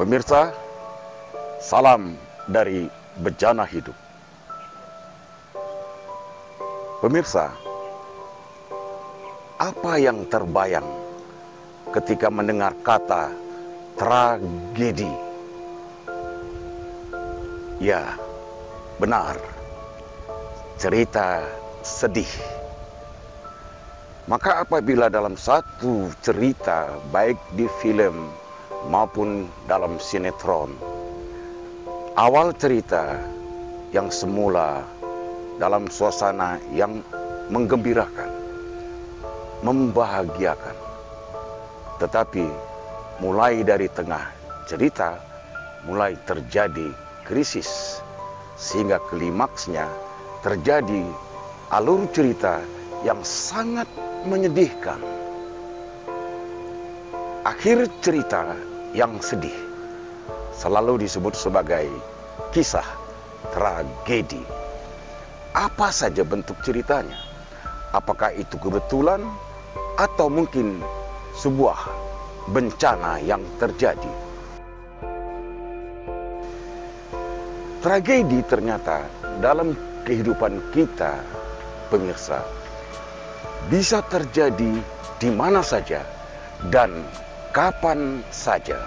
Pemirsa, salam dari Bejana Hidup. Pemirsa, apa yang terbayang ketika mendengar kata tragedi? Ya, benar, cerita sedih. Maka apabila dalam satu cerita, baik di film maupun dalam sinetron, awal cerita yang semula dalam suasana yang menggembirakan, membahagiakan, tetapi mulai dari tengah cerita mulai terjadi krisis, sehingga klimaksnya terjadi alur cerita yang sangat menyedihkan. Akhir cerita yang sedih selalu disebut sebagai kisah tragedi. Apa saja bentuk ceritanya? Apakah itu kebetulan atau mungkin sebuah bencana yang terjadi? Tragedi ternyata dalam kehidupan kita, pemirsa, bisa terjadi di mana saja dan kapan saja.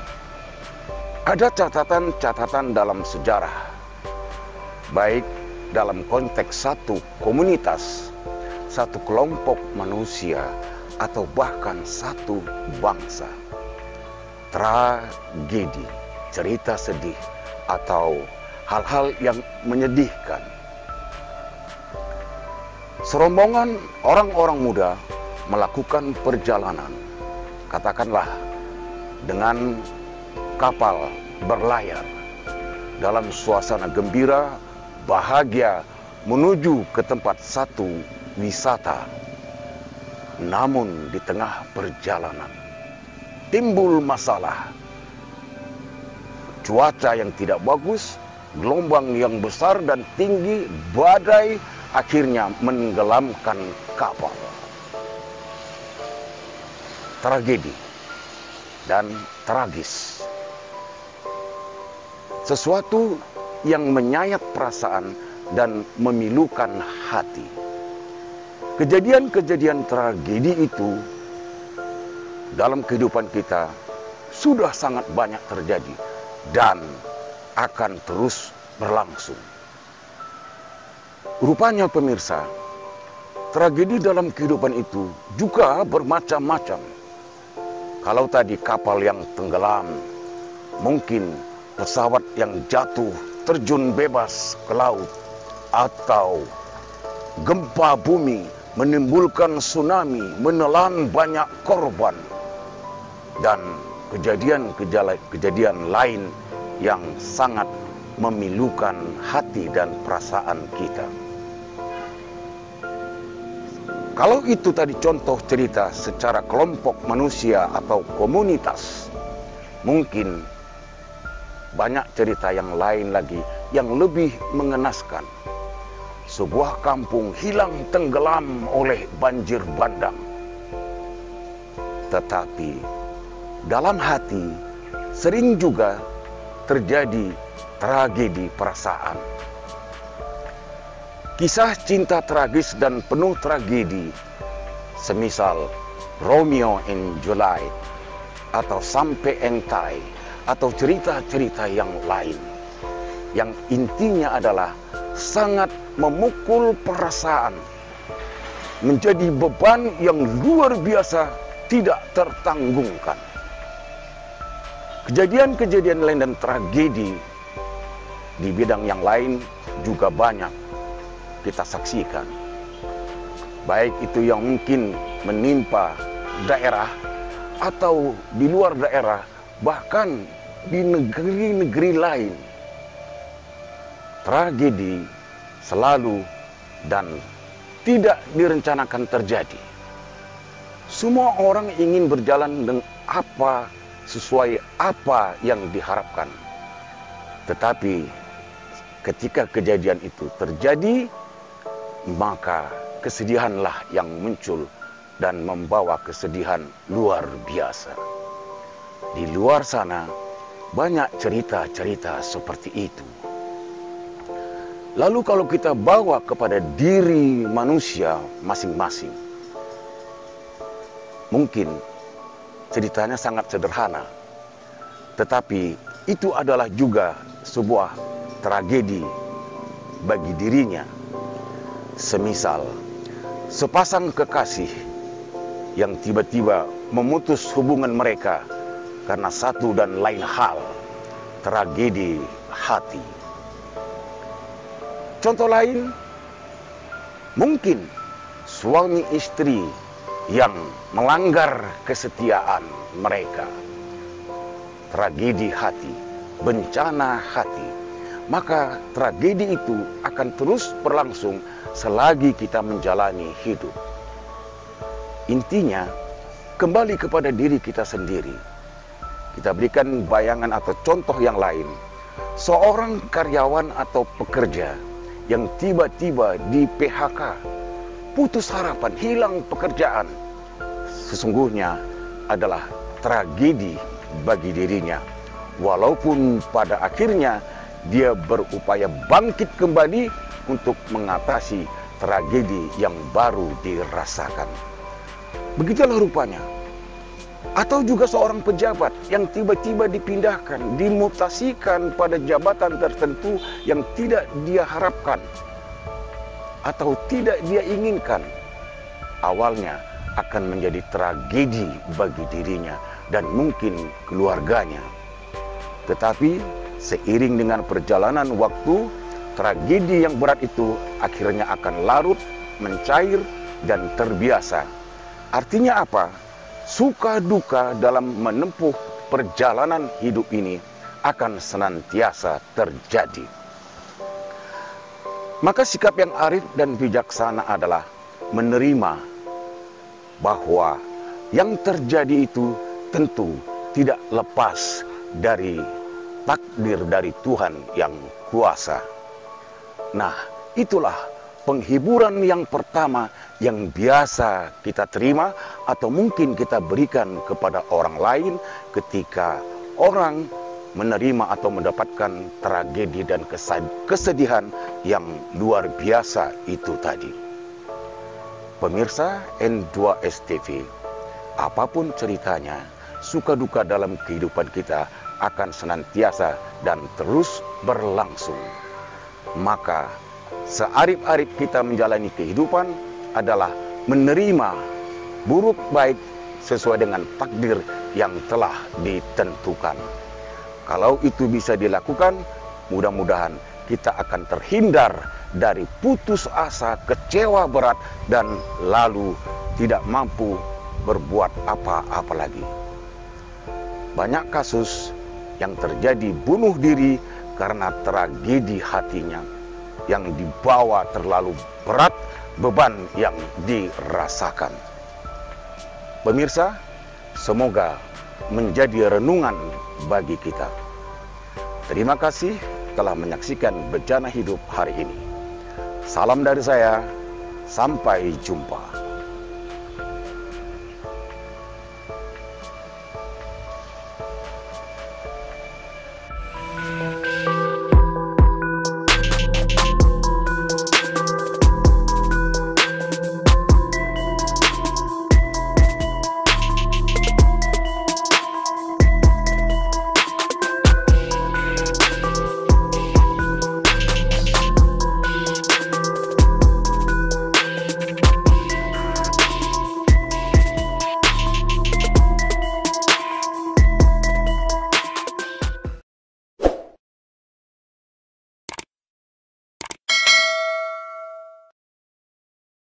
Ada catatan-catatan dalam sejarah, baik dalam konteks satu komunitas, satu kelompok manusia, atau bahkan satu bangsa. Tragedi, cerita sedih, atau hal-hal yang menyedihkan. Serombongan orang-orang muda melakukan perjalanan, katakanlah dengan kapal berlayar, dalam suasana gembira, bahagia, menuju ke tempat satu wisata. Namun di tengah perjalanan timbul masalah. Cuaca yang tidak bagus, gelombang yang besar dan tinggi, badai akhirnya menenggelamkan kapal. Tragedi dan tragis. Sesuatu yang menyayat perasaan dan memilukan hati. Kejadian-kejadian tragedi itu dalam kehidupan kita sudah sangat banyak terjadi dan akan terus berlangsung. Rupanya pemirsa, tragedi dalam kehidupan itu juga bermacam-macam. Kalau tadi kapal yang tenggelam, mungkin pesawat yang jatuh terjun bebas ke laut, atau gempa bumi menimbulkan tsunami, menelan banyak korban, dan kejadian lain yang sangat memilukan hati dan perasaan kita. Kalau itu tadi contoh cerita secara kelompok manusia atau komunitas, mungkin banyak cerita yang lain lagi yang lebih mengenaskan. Sebuah kampung hilang tenggelam oleh banjir bandang. Tetapi dalam hati sering juga terjadi tragedi perasaan. Kisah cinta tragis dan penuh tragedi, semisal Romeo and Juliet, atau Sampai Entai, atau cerita-cerita yang lain, yang intinya adalah sangat memukul perasaan, menjadi beban yang luar biasa tidak tertanggungkan. Kejadian-kejadian lain dan tragedi di bidang yang lain juga banyak kita saksikan. Baik itu yang mungkin menimpa daerah atau di luar daerah, bahkan di negeri-negeri lain. Tragedi selalu dan tidak direncanakan terjadi. Semua orang ingin berjalan dengan sesuai apa yang diharapkan. Tetapi ketika kejadian itu terjadi, maka kesedihanlah yang muncul dan membawa kesedihan luar biasa. Di luar sana banyak cerita-cerita seperti itu. Lalu kalau kita bawa kepada diri manusia masing-masing, mungkin ceritanya sangat sederhana, tetapi itu adalah juga sebuah tragedi bagi dirinya. Semisal sepasang kekasih yang tiba-tiba memutus hubungan mereka karena satu dan lain hal, tragedi hati. Contoh lain, mungkin suami istri yang melanggar kesetiaan mereka, tragedi hati, bencana hati. Maka tragedi itu akan terus berlangsung selagi kita menjalani hidup. Intinya, kembali kepada diri kita sendiri. Kita berikan bayangan atau contoh yang lain. Seorang karyawan atau pekerja yang tiba-tiba di PHK, putus harapan, hilang pekerjaan, sesungguhnya adalah tragedi bagi dirinya. Walaupun pada akhirnya dia berupaya bangkit kembali untuk mengatasi tragedi yang baru dirasakan. Begitulah rupanya. Atau juga seorang pejabat yang tiba-tiba dipindahkan, dimutasikan pada jabatan tertentu yang tidak dia harapkan atau tidak dia inginkan. Awalnya akan menjadi tragedi bagi dirinya dan mungkin keluarganya. Tetapi seiring dengan perjalanan waktu, tragedi yang berat itu akhirnya akan larut, mencair, dan terbiasa. Artinya apa? Suka duka dalam menempuh perjalanan hidup ini akan senantiasa terjadi. Maka sikap yang arif dan bijaksana adalah menerima bahwa yang terjadi itu tentu tidak lepas dari takdir dari Tuhan yang kuasa. Nah, itulah penghiburan yang pertama yang biasa kita terima atau mungkin kita berikan kepada orang lain ketika orang menerima atau mendapatkan tragedi dan kesedihan yang luar biasa itu tadi. Pemirsa N2STV, apapun ceritanya, suka duka dalam kehidupan kita akan senantiasa dan terus berlangsung. Maka searif-arif kita menjalani kehidupan adalah menerima buruk baik sesuai dengan takdir yang telah ditentukan. Kalau itu bisa dilakukan, mudah-mudahan kita akan terhindar dari putus asa, kecewa berat, dan lalu tidak mampu berbuat apa-apa lagi. Banyak kasus yang terjadi bunuh diri karena tragedi hatinya yang dibawa terlalu berat beban yang dirasakan. Pemirsa, semoga menjadi renungan bagi kita. Terima kasih telah menyaksikan Bejana Hidup hari ini. Salam dari saya, sampai jumpa.